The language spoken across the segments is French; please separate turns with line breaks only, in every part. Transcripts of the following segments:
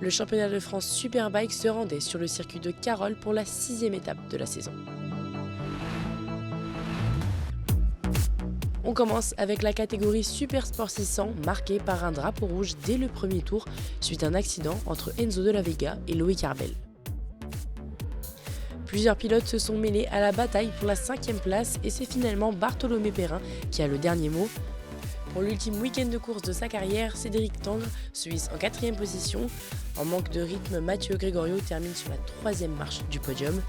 Le championnat de France Superbike se rendait sur le circuit de Carroll pour la 6e étape de la saison. On commence avec la catégorie Super Sport 600 marquée par un drapeau rouge dès le premier tour suite à un accident entre Enzo de la Vega et Loïc Arbel. Plusieurs pilotes se sont mêlés à la bataille pour la 5e place et c'est finalement Bartholomé Perrin qui a le dernier mot. Pour l'ultime week-end de course de sa carrière, Cédric Tangre se hisse en 4e position. En manque de rythme, Mathieu Gregorio termine sur la 3e marche du podium.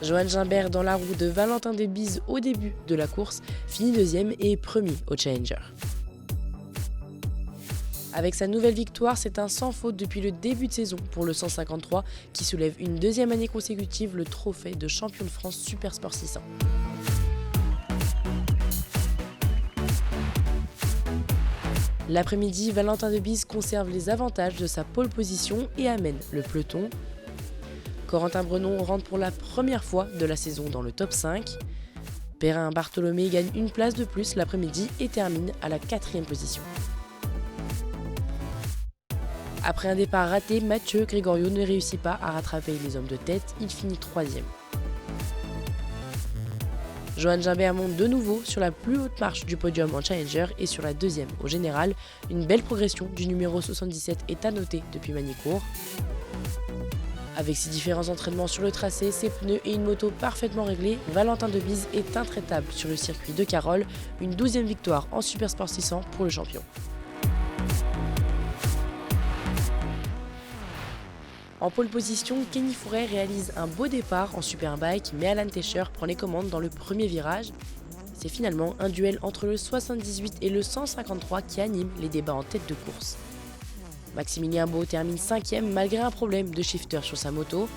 Johan Gimbert dans la roue de Valentin Debise au début de la course finit 2e et est premier au Challenger. Avec sa nouvelle victoire, c'est un sans faute depuis le début de saison pour le 153 qui soulève une 2e année consécutive le trophée de champion de France Super Sport 600. L'après-midi, Valentin Debise conserve les avantages de sa pole position et amène le peloton. Corentin Brenon rentre pour la première fois de la saison dans le top 5. Perrin Bartholomé gagne une place de plus l'après-midi et termine à la 4e position. Après un départ raté, Mathieu Gregorio ne réussit pas à rattraper les hommes de tête, il finit 3e. Johan Gimbert monte de nouveau sur la plus haute marche du podium en Challenger et sur la 2e au général. Une belle progression du numéro 77 est à noter depuis Magny-Cours. Avec ses différents entraînements sur le tracé, ses pneus et une moto parfaitement réglée, Valentin Debise est intraitable sur le circuit de Carroll. Une 12e victoire en Super Sport 600 pour le champion. En pole position, Kenny Fouret réalise un beau départ en Superbike, mais Alan Tescher prend les commandes dans le premier virage. C'est finalement un duel entre le 78 et le 153 qui anime les débats en tête de course. Maximilien Beau termine 5e malgré un problème de shifter sur sa moto.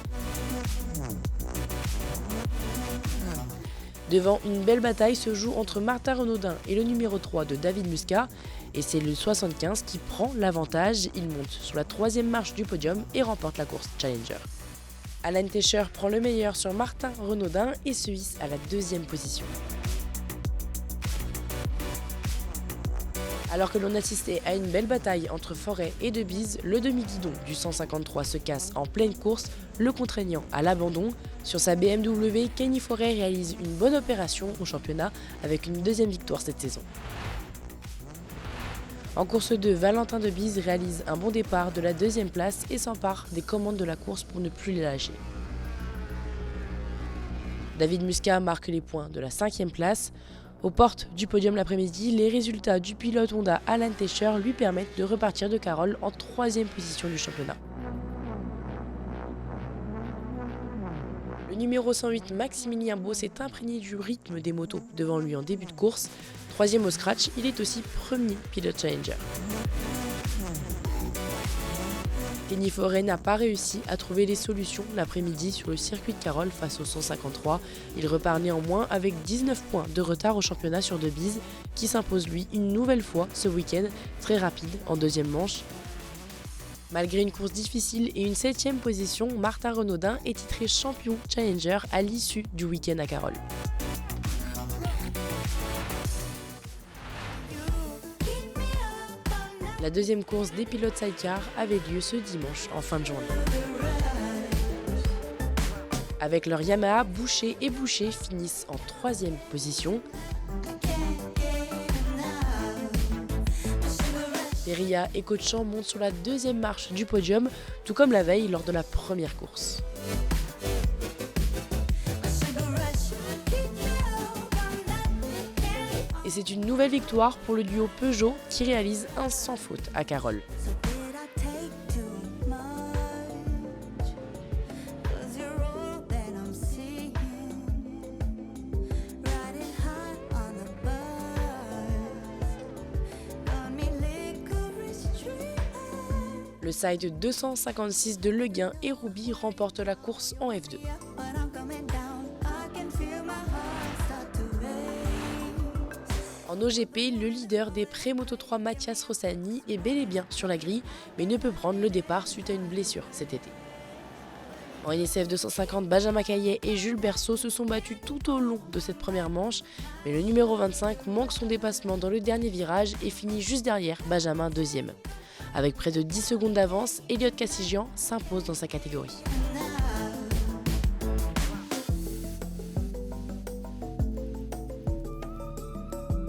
Devant, une belle bataille se joue entre Martin Renaudin et le numéro 3 de David Muscat. Et c'est le 75 qui prend l'avantage. Il monte sur la 3e marche du podium et remporte la course Challenger. Alan Tescher prend le meilleur sur Martin Renaudin et se hisse à la 2e position. Alors que l'on assistait à une belle bataille entre Forêt et Debise, le demi-guidon du 153 se casse en pleine course, le contraignant à l'abandon. Sur sa BMW, Kenny Forêt réalise une bonne opération au championnat avec une 2e victoire cette saison. En course 2, Valentin Debise réalise un bon départ de la 2e place et s'empare des commandes de la course pour ne plus les lâcher. David Muscat marque les points de la 5e place. Aux portes du podium l'après-midi, les résultats du pilote Honda Alan Tescher lui permettent de repartir de Carroll en 3e position du championnat. Le numéro 108 Maximilien Beau s'est imprégné du rythme des motos devant lui en début de course. 3e au scratch, il est aussi premier pilote Challenger. Kenny Forêt n'a pas réussi à trouver les solutions l'après-midi sur le circuit de Carroll face au 153. Il repart néanmoins avec 19 points de retard au championnat sur Debise, qui s'impose lui une nouvelle fois ce week-end, très rapide en 2e manche. Malgré une course difficile et une 7e position, Martin Renaudin est titré champion Challenger à l'issue du week-end à Carroll. La 2e course des pilotes sidecar avait lieu ce dimanche en fin de journée. Avec leur Yamaha, Boucher et Boucher finissent en 3e position. Perilla et Cotchamp montent sur la 2e marche du podium, tout comme la veille lors de la première course. Et c'est une nouvelle victoire pour le duo Peugeot qui réalise un sans faute à Carroll. Le side 256 de Le Guin et Rouby remporte la course en F2. En OGP, le leader des pré-Moto 3 Mathias Rossani est bel et bien sur la grille, mais ne peut prendre le départ suite à une blessure cet été. En NSF 250, Benjamin Caillet et Jules Berceau se sont battus tout au long de cette première manche, mais le numéro 25 manque son dépassement dans le dernier virage et finit juste derrière Benjamin 2e. Avec près de 10 secondes d'avance, Elliott Kassigian s'impose dans sa catégorie.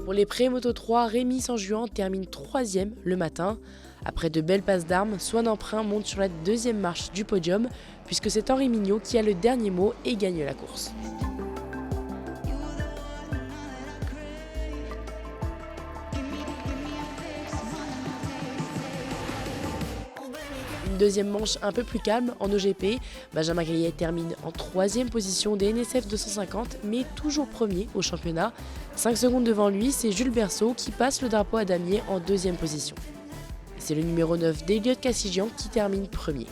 Pour les pré-Moto 3, Rémi Sanjuan termine 3e le matin. Après de belles passes d'armes, Swan Emprunt monte sur la 2e marche du podium, puisque c'est Henri Mignot qui a le dernier mot et gagne la course. Une deuxième manche un peu plus calme en OGP, Benjamin Grillet termine en 3e position des NSF 250 mais toujours premier au championnat. 5 secondes devant lui, c'est Jules Berceau qui passe le drapeau à damier en 2e position. C'est le numéro 9 d'Elliott Kassigian qui termine premier.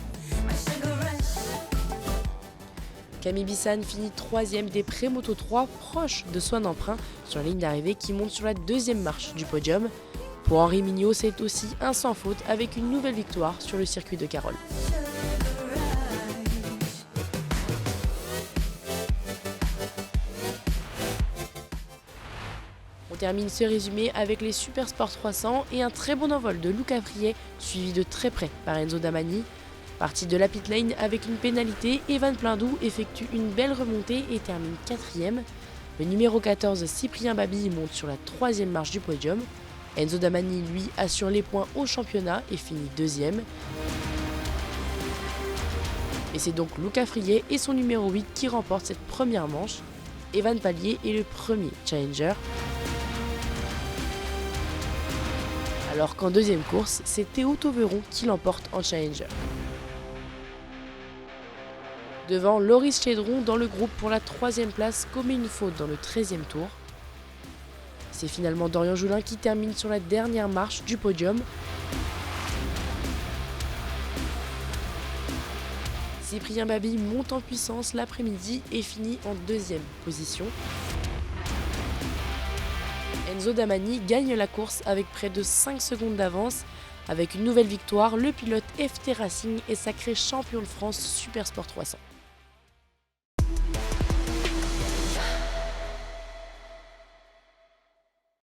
Camille Bissan finit 3e des pré-Moto 3 proche de Swan Emprunt sur la ligne d'arrivée qui monte sur la 2e marche du podium. Pour Henri Mignot, c'est aussi un sans faute avec une nouvelle victoire sur le circuit de Carole. On termine ce résumé avec les Super Sport 300 et un très bon envol de Luca Friet, suivi de très près par Enzo Damani. Parti de la pit lane avec une pénalité, Evan Plindou effectue une belle remontée et termine 4e. Le numéro 14, Cyprien Baby, monte sur la 3e marche du podium. Enzo Damani, lui, assure les points au championnat et finit 2e. Et c'est donc Luca Friet et son numéro 8 qui remportent cette première manche. Evan Pallier est le premier challenger. Alors qu'en deuxième course, c'est Théo Tauveron qui l'emporte en challenger. Devant, Loris Chédron dans le groupe pour la 3e place commet une faute dans le 13e tour. C'est finalement Dorian Joulin qui termine sur la dernière marche du podium. Cyprien Baby monte en puissance l'après-midi et finit en 2e position. Enzo Damani gagne la course avec près de 5 secondes d'avance. Avec une nouvelle victoire, le pilote FT Racing est sacré champion de France Super Sport 300.